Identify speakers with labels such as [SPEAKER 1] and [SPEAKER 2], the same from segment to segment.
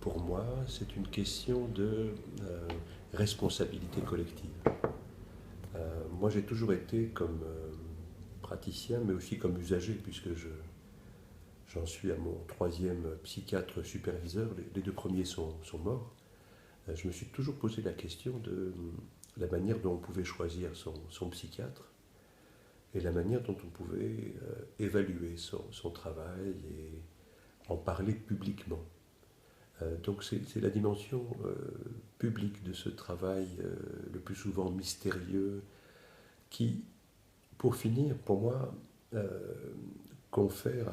[SPEAKER 1] pour moi, c'est une question de responsabilité collective. Moi, j'ai toujours été comme praticien, mais aussi comme usager, puisque j'en suis à mon troisième psychiatre superviseur. Les deux premiers sont morts. Je me suis toujours posé la question de la manière dont on pouvait choisir son psychiatre et la manière dont on pouvait évaluer son travail et en parler publiquement. Donc c'est la dimension publique de ce travail, le plus souvent mystérieux, qui, pour finir, pour moi, confère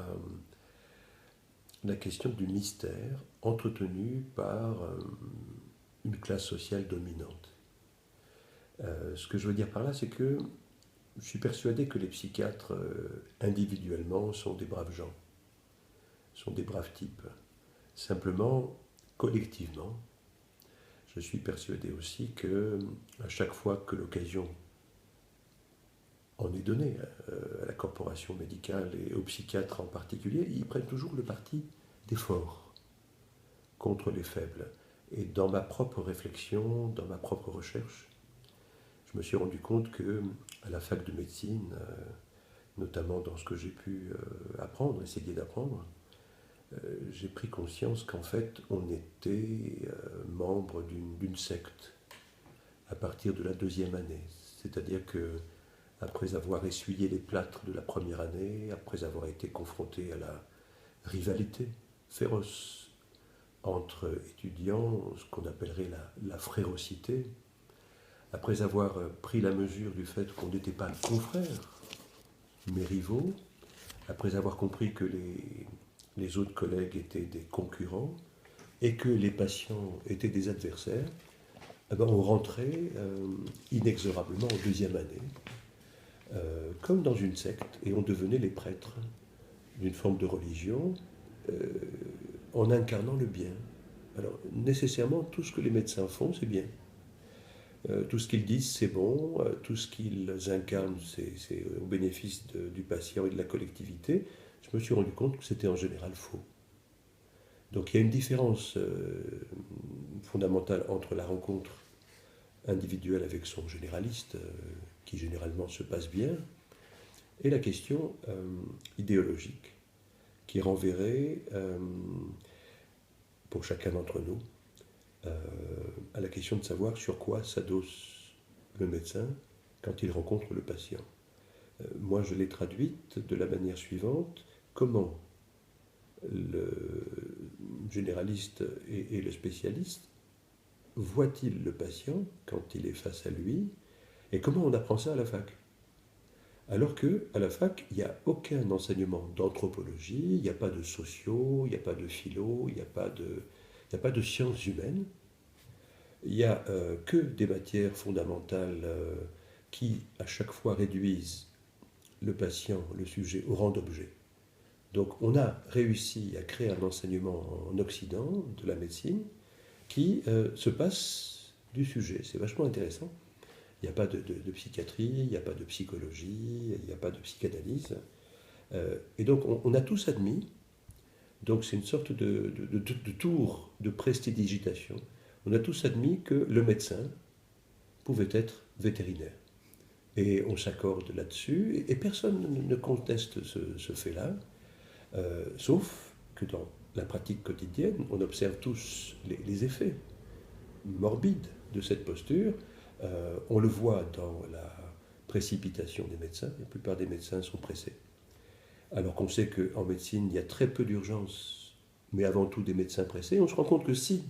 [SPEAKER 1] la question du mystère entretenu par une classe sociale dominante. Ce que je veux dire par là, c'est que je suis persuadé que les psychiatres, individuellement, sont des braves gens, sont des braves types. Simplement, collectivement, je suis persuadé aussi que à chaque fois que l'occasion en est donnée à la corporation médicale et aux psychiatres en particulier, ils prennent toujours le parti des forts contre les faibles. Et dans ma propre réflexion, dans ma propre recherche, je me suis rendu compte que à la fac de médecine, notamment dans ce que j'ai pu apprendre, essayer d'apprendre, j'ai pris conscience qu'en fait, on était membre d'une secte à partir de la deuxième année. C'est-à-dire que après avoir essuyé les plâtres de la première année, après avoir été confronté à la rivalité féroce entre étudiants, ce qu'on appellerait la frérocité, après avoir pris la mesure du fait qu'on n'était pas confrères, mais rivaux, après avoir compris que les autres collègues étaient des concurrents et que les patients étaient des adversaires, eh ben on rentrait inexorablement en deuxième année, comme dans une secte, et on devenait les prêtres d'une forme de religion euh, en incarnant le bien. Alors, nécessairement, tout ce que les médecins font, c'est bien. Tout ce qu'ils disent, c'est bon. Tout ce qu'ils incarnent, c'est au bénéfice du patient et de la collectivité. Je me suis rendu compte que c'était en général faux. Donc il y a une différence fondamentale entre la rencontre individuelle avec son généraliste, qui généralement se passe bien, et la question idéologique, qui renverrait, pour chacun d'entre nous, euh, à la question de savoir sur quoi s'adosse le médecin quand il rencontre le patient. Moi, je l'ai traduite de la manière suivante. Comment le généraliste et le spécialiste voit-il le patient quand il est face à lui, et comment on apprend ça à la fac? Alors qu'à la fac, il n'y a aucun enseignement d'anthropologie, il n'y a pas de sociaux, il n'y a pas de philo, il n'y a pas de sciences humaines. Il n'y a que des matières fondamentales qui, à chaque fois, réduisent le patient, le sujet, au rang d'objet. Donc on a réussi à créer un enseignement en Occident de la médecine qui se passe du sujet. C'est vachement intéressant. Il n'y a pas de psychiatrie, il n'y a pas de psychologie, il n'y a pas de psychanalyse. Et donc on a tous admis, donc c'est une sorte de tour de prestidigitation, on a tous admis que le médecin pouvait être vétérinaire. Et on s'accorde là-dessus, et personne ne conteste ce fait-là, sauf que dans la pratique quotidienne, on observe tous les effets morbides de cette posture. On le voit dans la précipitation des médecins. La plupart des médecins sont pressés. Alors qu'on sait qu'en médecine, il y a très peu d'urgences, mais avant tout des médecins pressés. On se rend compte que si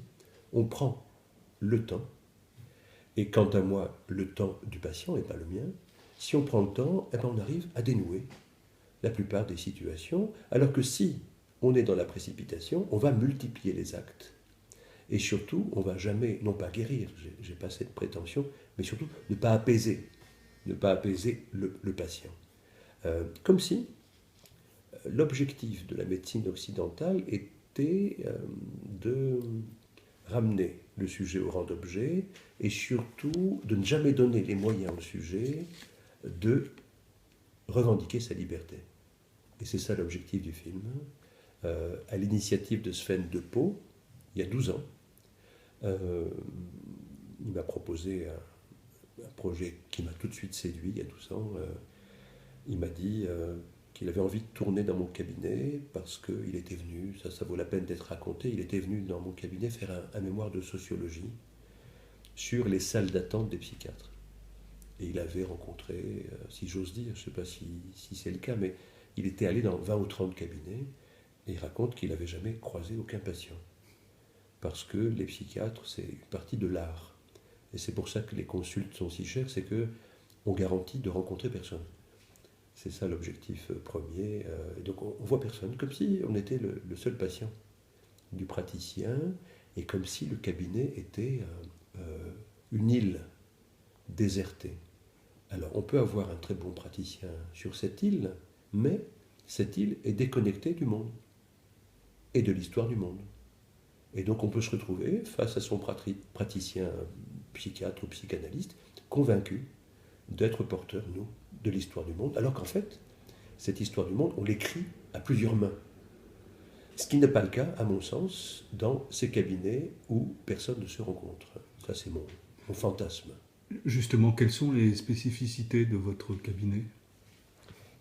[SPEAKER 1] on prend le temps, et quant à moi, le temps du patient et pas le mien, si on prend le temps, eh ben on arrive à dénouer la plupart des situations, alors que si on est dans la précipitation, on va multiplier les actes. Et surtout, on ne va jamais, non pas guérir, j'ai pas cette prétention, mais surtout ne pas apaiser le patient. Comme si l'objectif de la médecine occidentale était de ramener le sujet au rang d'objet et surtout de ne jamais donner les moyens au sujet de revendiquer sa liberté. Et c'est ça l'objectif du film. À l'initiative de Sven de Pau, il y a 12 ans. Il m'a proposé un projet qui m'a tout de suite séduit il y a 12 ans. Il m'a dit qu'il avait envie de tourner dans mon cabinet parce qu'il était venu, ça vaut la peine d'être raconté, il était venu dans mon cabinet faire un mémoire de sociologie sur les salles d'attente des psychiatres. Et il avait rencontré, si j'ose dire, je ne sais pas si c'est le cas, mais il était allé dans 20 ou 30 cabinets et il raconte qu'il n'avait jamais croisé aucun patient. Parce que les psychiatres, c'est une partie de l'art. Et c'est pour ça que les consultes sont si chères, c'est qu'on garantit de rencontrer personne. C'est ça l'objectif premier. Donc on voit personne, comme si on était le seul patient du praticien, et comme si le cabinet était une île désertée. Alors on peut avoir un très bon praticien sur cette île, mais cette île est déconnectée du monde et de l'histoire du monde. Et donc on peut se retrouver face à son praticien psychiatre ou psychanalyste, convaincu d'être porteur, nous, de l'histoire du monde, alors qu'en fait, cette histoire du monde, on l'écrit à plusieurs mains. Ce qui n'est pas le cas, à mon sens, dans ces cabinets où personne ne se rencontre. Ça, c'est mon fantasme.
[SPEAKER 2] Justement, quelles sont les spécificités de votre cabinet?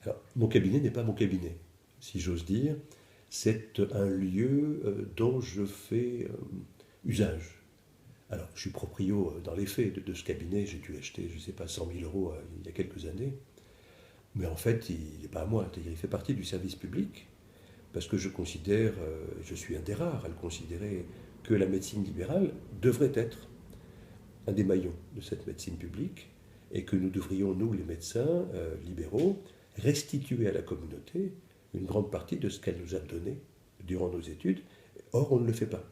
[SPEAKER 1] Alors, mon cabinet n'est pas mon cabinet, si j'ose dire. C'est un lieu dont je fais usage. Alors, je suis proprio dans les faits de ce cabinet. J'ai dû l'acheter, je ne sais pas, 100 000 euros il y a quelques années. Mais en fait, il n'est pas à moi. Il fait partie du service public. Parce que je considère, je suis un des rares à le considérer, que la médecine libérale devrait être un des maillons de cette médecine publique. Et que nous devrions, nous, les médecins libéraux, restituer à la communauté une grande partie de ce qu'elle nous a donné durant nos études. Or, on ne le fait pas.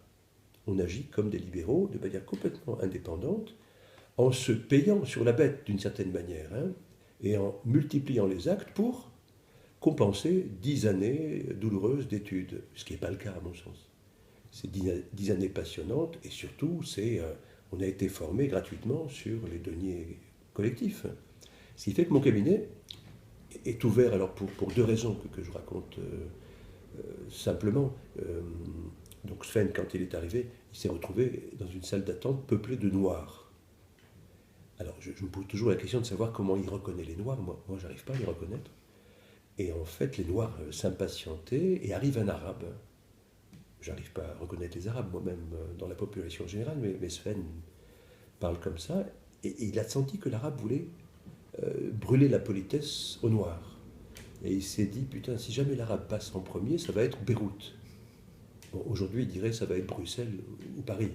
[SPEAKER 1] On agit comme des libéraux de manière complètement indépendante, en se payant sur la bête d'une certaine manière, et en multipliant les actes pour compenser 10 années douloureuses d'études, ce qui n'est pas le cas à mon sens. C'est 10 années passionnantes, et surtout, on a été formé gratuitement sur les deniers collectifs. Ce qui fait que mon cabinet est ouvert alors pour deux raisons que je raconte simplement. Donc Sven, quand il est arrivé, il s'est retrouvé dans une salle d'attente peuplée de noirs. Alors je me pose toujours la question de savoir comment il reconnaît les noirs. Moi je n'arrive pas à les reconnaître. Et en fait, les noirs s'impatientaient et arrive un arabe. J'arrive pas à reconnaître les arabes moi-même dans la population générale, mais Sven parle comme ça. Et il a senti que l'arabe voulait brûler la politesse aux noirs. Et il s'est dit, putain, si jamais l'arabe passe en premier, ça va être Beyrouth. Bon, aujourd'hui, il dirait ça va être Bruxelles ou Paris.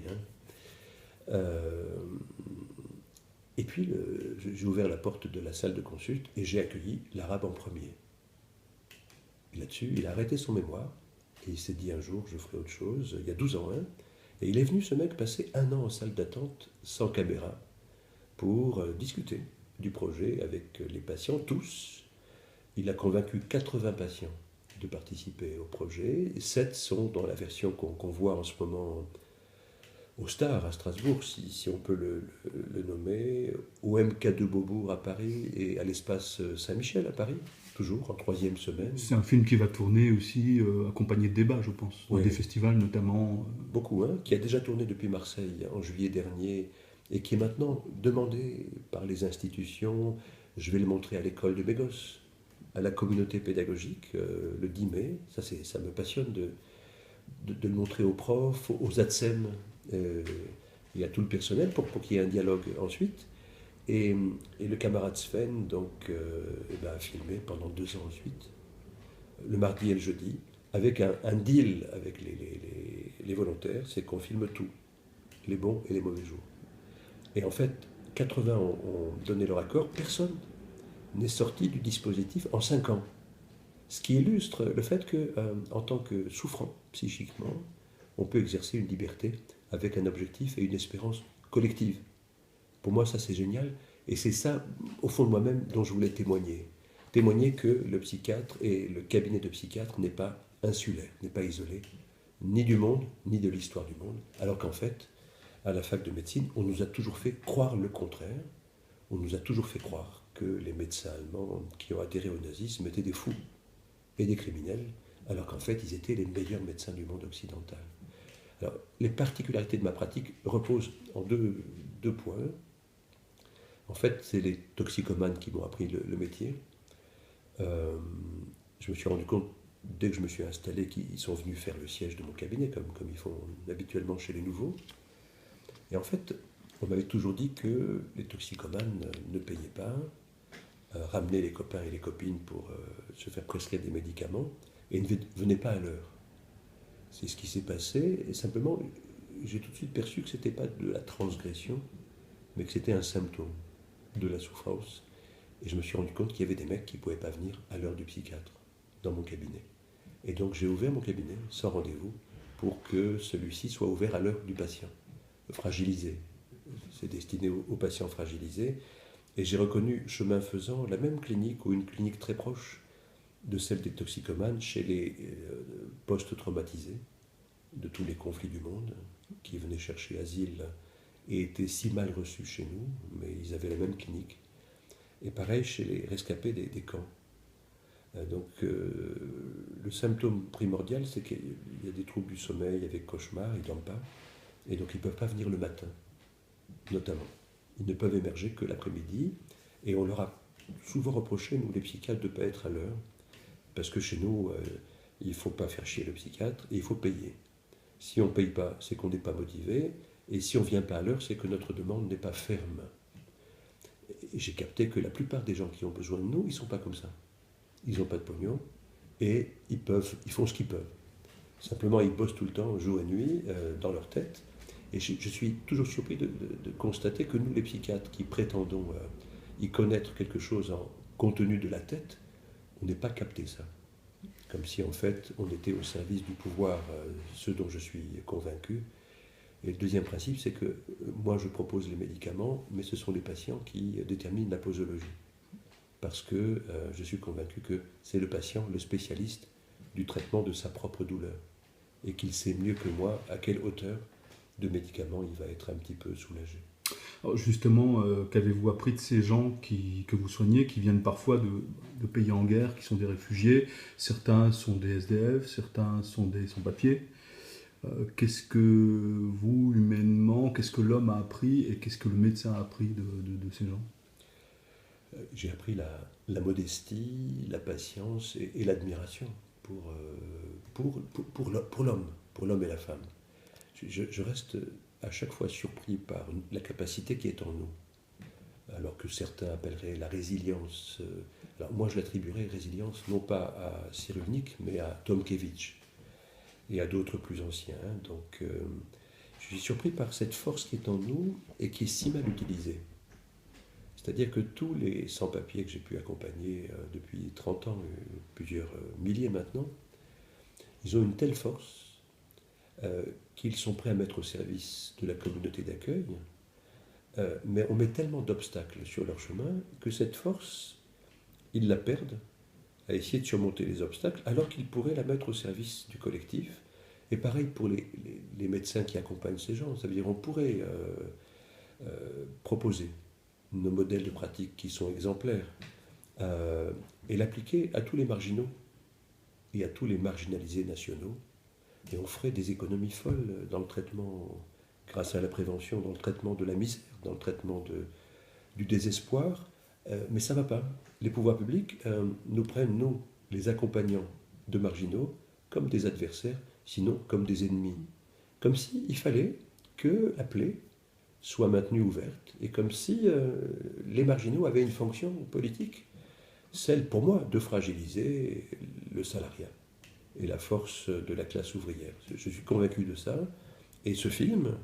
[SPEAKER 1] Et puis, j'ai ouvert la porte de la salle de consulte et j'ai accueilli l'arabe en premier. Et là-dessus, il a arrêté son mémoire et il s'est dit un jour, je ferai autre chose, il y a 12 ans. Et il est venu, ce mec, passer 1 an en salle d'attente sans caméra pour discuter du projet avec les patients, tous. Il a convaincu 80 patients de participer au projet. 7 sont dans la version qu'on voit en ce moment au Star à Strasbourg, si on peut le nommer, au MK2 Beaubourg à Paris et à l'Espace Saint-Michel à Paris, toujours en 3e semaine.
[SPEAKER 2] C'est un film qui va tourner aussi accompagné de débats, je pense, dans des festivals notamment.
[SPEAKER 1] Beaucoup, qui a déjà tourné depuis Marseille en juillet dernier et qui est maintenant demandé par les institutions. Je vais le montrer à l'école de mes gosses, à la communauté pédagogique le 10 mai. Ça me passionne de le montrer aux profs, aux ATSEM et à tout le personnel pour qu'il y ait un dialogue ensuite. Et le camarade Sven donc, a filmé pendant 2 ans ensuite, le mardi et le jeudi, avec un deal avec les volontaires, c'est qu'on filme tout, les bons et les mauvais jours. Et en fait, 80 ont donné leur accord, personne n'est sorti du dispositif en 5 ans. Ce qui illustre le fait qu'en tant que souffrant psychiquement, on peut exercer une liberté avec un objectif et une espérance collective. Pour moi, ça c'est génial, et c'est ça, au fond de moi-même, dont je voulais témoigner. Témoigner que le psychiatre et le cabinet de psychiatre n'est pas insulaire, n'est pas isolé, ni du monde, ni de l'histoire du monde, alors qu'en fait, à la fac de médecine, on nous a toujours fait croire le contraire. On nous a toujours fait croire que les médecins allemands qui ont adhéré au nazisme étaient des fous et des criminels, alors qu'en fait, ils étaient les meilleurs médecins du monde occidental. Alors, les particularités de ma pratique reposent en deux points. En fait, c'est les toxicomanes qui m'ont appris le métier. Je me suis rendu compte, dès que je me suis installé, qu'ils sont venus faire le siège de mon cabinet, comme ils font habituellement chez les nouveaux. Et en fait, on m'avait toujours dit que les toxicomanes ne payaient pas, ramenaient les copains et les copines pour se faire prescrire des médicaments, et ne venaient pas à l'heure. C'est ce qui s'est passé, et simplement, j'ai tout de suite perçu que ce n'était pas de la transgression, mais que c'était un symptôme de la souffrance. Et je me suis rendu compte qu'il y avait des mecs qui ne pouvaient pas venir à l'heure du psychiatre dans mon cabinet. Et donc j'ai ouvert mon cabinet sans rendez-vous pour que celui-ci soit ouvert à l'heure du patient, fragilisé. C'est destiné aux patients fragilisés. Et j'ai reconnu, chemin faisant, la même clinique ou une clinique très proche de celle des toxicomanes chez les post-traumatisés de tous les conflits du monde qui venaient chercher asile et étaient si mal reçus chez nous, mais ils avaient la même clinique. Et pareil chez les rescapés des camps. Donc le symptôme primordial, c'est qu'il y a des troubles du sommeil avec cauchemar, ils ne dorment pas, et donc ils ne peuvent pas venir le matin, notamment. Ils ne peuvent émerger que l'après-midi, et on leur a souvent reproché, nous les psychiatres, de ne pas être à l'heure, parce que chez nous, il ne faut pas faire chier le psychiatre, et il faut payer. Si on ne paye pas, c'est qu'on n'est pas motivé, et si on ne vient pas à l'heure, c'est que notre demande n'est pas ferme. Et j'ai capté que la plupart des gens qui ont besoin de nous, ils ne sont pas comme ça. Ils n'ont pas de pognon et ils font ce qu'ils peuvent. Simplement, ils bossent tout le temps, jour et nuit, dans leur tête. Et je suis toujours surpris de constater que nous, les psychiatres, qui prétendons y connaître quelque chose en contenu de la tête, on n'est pas capté ça. Comme si, en fait, on était au service du pouvoir, ce dont je suis convaincu. Et le deuxième principe, c'est que moi, je propose les médicaments, mais ce sont les patients qui déterminent la posologie. Parce que je suis convaincu que c'est le patient, le spécialiste du traitement de sa propre douleur. Et qu'il sait mieux que moi à quelle hauteur de médicaments il va être un petit peu soulagé.
[SPEAKER 2] Alors justement, qu'avez-vous appris de ces gens que vous soignez, qui viennent parfois de pays en guerre, qui sont des réfugiés? Certains sont des SDF, certains sont des sans-papiers. Qu'est-ce que vous, humainement, qu'est-ce que l'homme a appris et qu'est-ce que le médecin a appris de ces gens?
[SPEAKER 1] J'ai appris la modestie, la patience et l'admiration pour l'homme et la femme. Je reste à chaque fois surpris par la capacité qui est en nous, alors que certains appelleraient la résilience. Alors moi, je l'attribuerais résilience non pas à Cyrulnik, mais à Tomkevitch et à d'autres plus anciens. Donc, je suis surpris par cette force qui est en nous et qui est si mal utilisée. C'est-à-dire que tous les sans-papiers que j'ai pu accompagner depuis 30 ans, plusieurs milliers maintenant, ils ont une telle force qu'ils sont prêts à mettre au service de la communauté d'accueil, mais on met tellement d'obstacles sur leur chemin que cette force, ils la perdent à essayer de surmonter les obstacles, alors qu'ils pourraient la mettre au service du collectif. Et pareil pour les médecins qui accompagnent ces gens, ça veut dire on pourrait proposer nos modèles de pratique qui sont exemplaires, et l'appliquer à tous les marginaux et à tous les marginalisés nationaux. Et on ferait des économies folles dans le traitement, grâce à la prévention, dans le traitement de la misère, dans le traitement du désespoir. Mais ça ne va pas. Les pouvoirs publics nous prennent, nous, les accompagnants de marginaux, comme des adversaires, sinon comme des ennemis. Comme s'il fallait que la plaie soit maintenue ouverte, et comme si les marginaux avaient une fonction politique, celle pour moi de fragiliser le salariat et la force de la classe ouvrière. Je suis convaincu de ça, et ce film,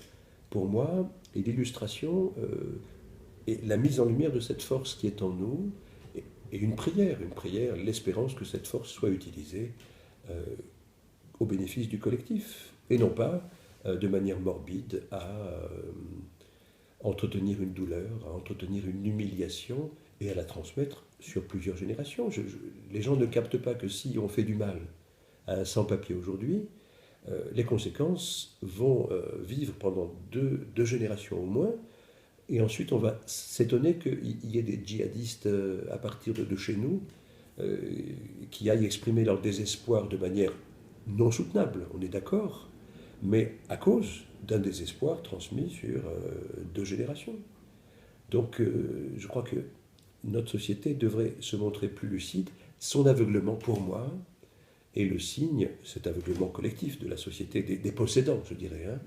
[SPEAKER 1] pour moi, est l'illustration et la mise en lumière de cette force qui est en nous, et une prière, l'espérance que cette force soit utilisée au bénéfice du collectif, et non pas de manière morbide à entretenir une douleur, à entretenir une humiliation et à la transmettre sur plusieurs générations. Les gens ne captent pas que si on fait du mal à un sans-papier aujourd'hui, les conséquences vont vivre pendant deux générations au moins, et ensuite on va s'étonner qu'il y ait des djihadistes à partir de chez nous qui aillent exprimer leur désespoir de manière non soutenable, on est d'accord, mais à cause d'un désespoir transmis sur 2 générations. Donc je crois que notre société devrait se montrer plus lucide. Son aveuglement, pour moi, est le signe, cet aveuglement collectif de la société, des possédants, je dirais, hein,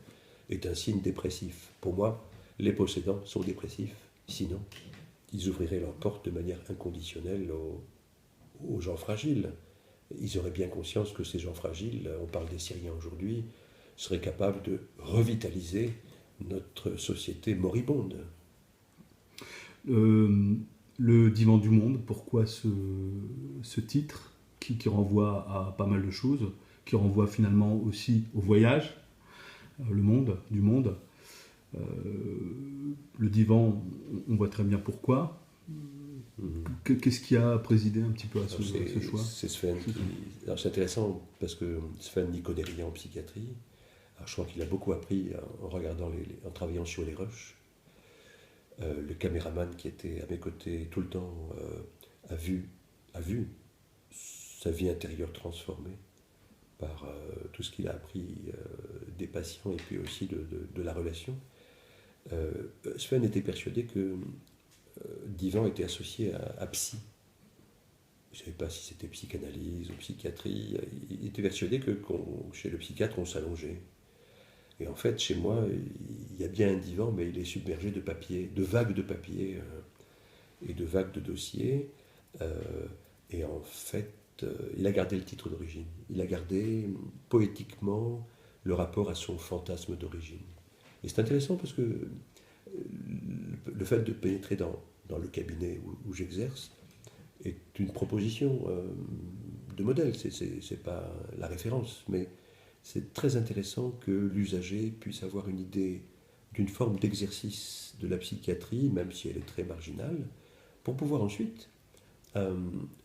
[SPEAKER 1] est un signe dépressif. Pour moi, les possédants sont dépressifs, sinon ils ouvriraient leurs portes de manière inconditionnelle aux gens fragiles. Ils auraient bien conscience que ces gens fragiles, on parle des Syriens aujourd'hui, seraient capables de revitaliser notre société moribonde.
[SPEAKER 2] Le divan du monde, pourquoi ce titre qui renvoie à pas mal de choses, qui renvoie finalement aussi au voyage, le monde, du monde. Le divan, on voit très bien pourquoi. Qu'est-ce qui a présidé un petit peu à ce choix?
[SPEAKER 1] C'est Sven qui... Alors c'est intéressant parce que Sven n'y connaît rien en psychiatrie. Alors je crois qu'il a beaucoup appris en regardant, en travaillant sur les rushs. Le caméraman qui était à mes côtés tout le temps a vu sa vie intérieure transformée par tout ce qu'il a appris des patients et puis aussi de la relation. Sven était persuadé que divan était associé à psy. Je ne savais pas si c'était psychanalyse ou psychiatrie. Il était persuadé que chez le psychiatre, on s'allongeait. Et en fait, chez moi, il y a bien un divan, mais il est submergé de papier, de vagues de papier et de vagues de dossiers. Et en fait, il a gardé le titre d'origine. Il a gardé poétiquement le rapport à son fantasme d'origine. Et c'est intéressant parce que le fait de pénétrer dans le cabinet où j'exerce est une proposition de modèle. C'est pas la référence, mais c'est très intéressant que l'usager puisse avoir une idée d'une forme d'exercice de la psychiatrie, même si elle est très marginale, pour pouvoir ensuite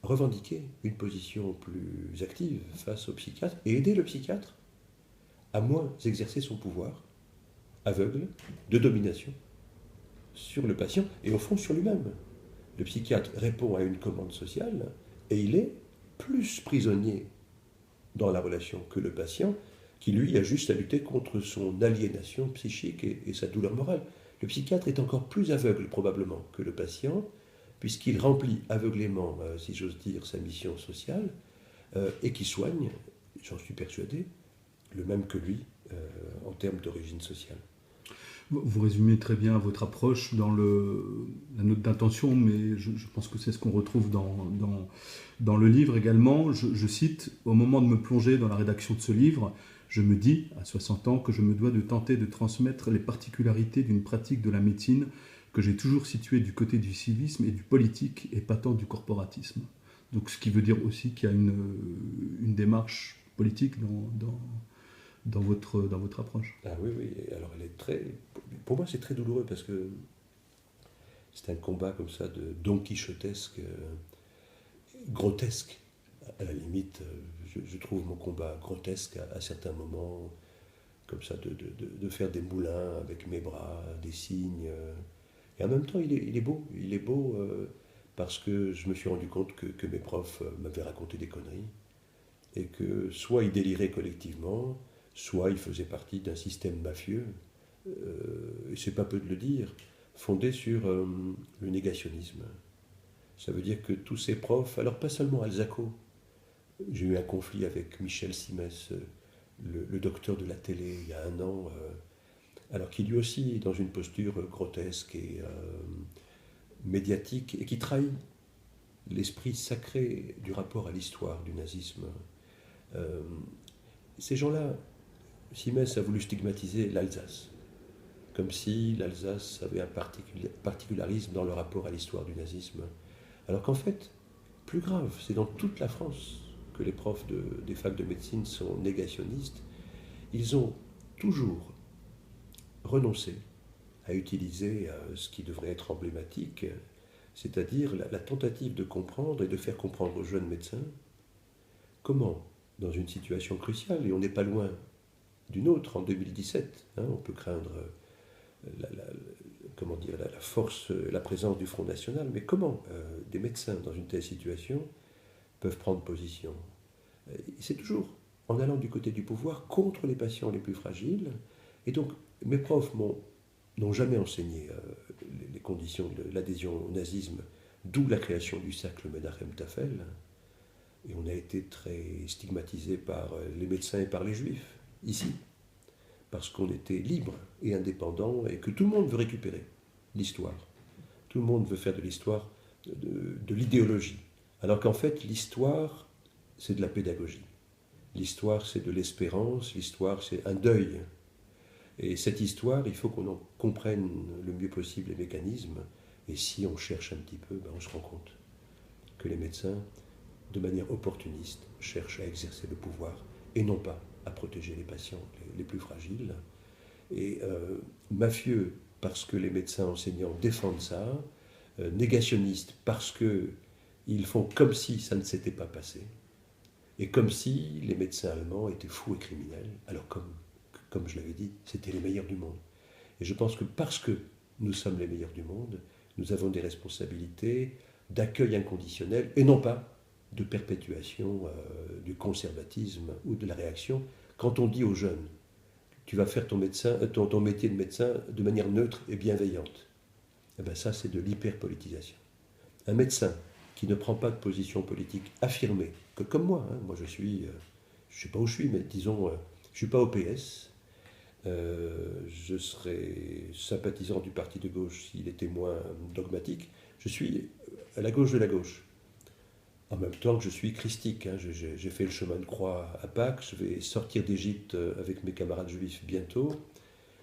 [SPEAKER 1] revendiquer une position plus active face au psychiatre et aider le psychiatre à moins exercer son pouvoir aveugle de domination sur le patient et au fond sur lui-même. Le psychiatre répond à une commande sociale et il est plus prisonnier dans la relation que le patient qui lui a juste à lutter contre son aliénation psychique et sa douleur morale. Le psychiatre est encore plus aveugle probablement que le patient puisqu'il remplit aveuglément, si j'ose dire, sa mission sociale et qui soigne, j'en suis persuadé, le même que lui en termes d'origine sociale.
[SPEAKER 2] Vous résumez très bien votre approche dans la note d'intention, mais je pense que c'est ce qu'on retrouve dans le livre également. Je cite, « Au moment de me plonger dans la rédaction de ce livre, je me dis, à 60 ans, que je me dois de tenter de transmettre les particularités d'une pratique de la médecine que j'ai toujours située du côté du civisme et du politique et pas tant du corporatisme. » Donc ce qui veut dire aussi qu'il y a une démarche politique dans votre approche.
[SPEAKER 1] Ah oui, oui. Alors elle est très... Pour moi, c'est très douloureux parce que c'est un combat comme ça de Don Quichotesque, grotesque. À la limite, je trouve mon combat grotesque à certains moments, comme ça, de faire des moulins avec mes bras, des signes. Et en même temps, il est beau. Il est beau parce que je me suis rendu compte que mes profs m'avaient raconté des conneries et que soit ils déliraient collectivement, soit ils faisaient partie d'un système mafieux, et c'est pas peu de le dire, fondé sur le négationnisme. Ça veut dire que tous ces profs, alors pas seulement Alzaco, j'ai eu un conflit avec Michel Simès, le docteur de la télé, il y a 1 an, alors qui lui aussi est dans une posture grotesque et médiatique, et qui trahit l'esprit sacré du rapport à l'histoire du nazisme. Ces gens-là, Simès a voulu stigmatiser l'Alsace, comme si l'Alsace avait un particularisme dans le rapport à l'histoire du nazisme. Alors qu'en fait, plus grave, c'est dans toute la France que les profs des facs de médecine sont négationnistes. Ils ont toujours renoncé à utiliser ce qui devrait être emblématique, c'est-à-dire la tentative de comprendre et de faire comprendre aux jeunes médecins comment, dans une situation cruciale, et on n'est pas loin d'une autre en 2017, on peut craindre la force, la présence du Front National, mais comment des médecins dans une telle situation peuvent prendre position. C'est toujours en allant du côté du pouvoir contre les patients les plus fragiles. Et donc, mes profs n'ont jamais enseigné les conditions de l'adhésion au nazisme, d'où la création du cercle Menachem Tafel. Et on a été très stigmatisé par les médecins et par les juifs, ici, parce qu'on était libre et indépendant et que tout le monde veut récupérer l'histoire. Tout le monde veut faire de l'histoire de l'idéologie. Alors qu'en fait, l'histoire, c'est de la pédagogie. L'histoire, c'est de l'espérance. L'histoire, c'est un deuil. Et cette histoire, il faut qu'on en comprenne le mieux possible les mécanismes. Et si on cherche un petit peu, on se rend compte que les médecins, de manière opportuniste, cherchent à exercer le pouvoir et non pas à protéger les patients les plus fragiles. Et mafieux parce que les médecins enseignants défendent ça, négationnistes parce qu'ils font comme si ça ne s'était pas passé, et comme si les médecins allemands étaient fous et criminels, alors comme je l'avais dit, c'était les meilleurs du monde. Et je pense que parce que nous sommes les meilleurs du monde, nous avons des responsabilités d'accueil inconditionnel et non pas de perpétuation du conservatisme ou de la réaction. Quand on dit aux jeunes, tu vas faire ton métier de médecin de manière neutre et bienveillante, eh bien ça c'est de l'hyperpolitisation. Un médecin qui ne prend pas de position politique affirmée, que comme moi, moi je ne sais pas où je suis, mais disons, je ne suis pas au PS, je serais sympathisant du parti de gauche s'il était moins dogmatique, je suis à la gauche de la gauche. En même temps que je suis christique, j'ai fait le chemin de croix à Pâques, je vais sortir d'Égypte avec mes camarades juifs bientôt.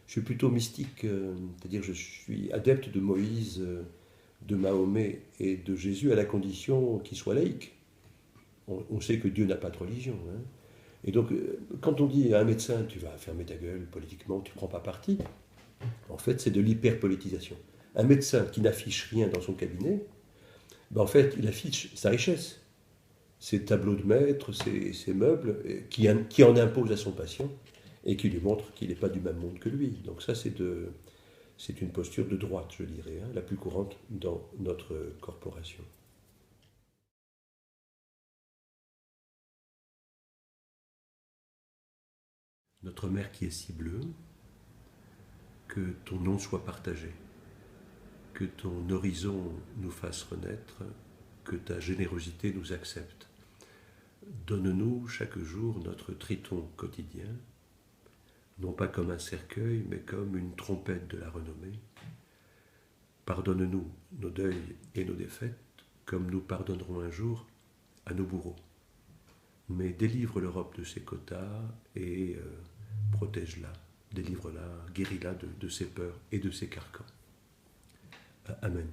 [SPEAKER 1] Je suis plutôt mystique, c'est-à-dire je suis adepte de Moïse, de Mahomet et de Jésus à la condition qu'il soit laïque. On sait que Dieu n'a pas de religion. Et donc, quand on dit à un médecin, tu vas fermer ta gueule politiquement, tu ne prends pas parti, en fait, c'est de l'hyperpolitisation. Un médecin qui n'affiche rien dans son cabinet, en fait, il affiche sa richesse, ses tableaux de maître, ses meubles, qui en impose à son patient et qui lui montre qu'il n'est pas du même monde que lui. Donc ça, c'est une posture de droite, je dirais, la plus courante dans notre corporation. Notre mère qui est si bleue, que ton nom soit partagé, que ton horizon nous fasse renaître, que ta générosité nous accepte. Donne-nous chaque jour notre triton quotidien, non pas comme un cercueil, mais comme une trompette de la renommée. Pardonne-nous nos deuils et nos défaites, comme nous pardonnerons un jour à nos bourreaux. Mais délivre l'Europe de ses quotas et protège-la, délivre-la, guéris-la de ses peurs et de ses carcans. Amen.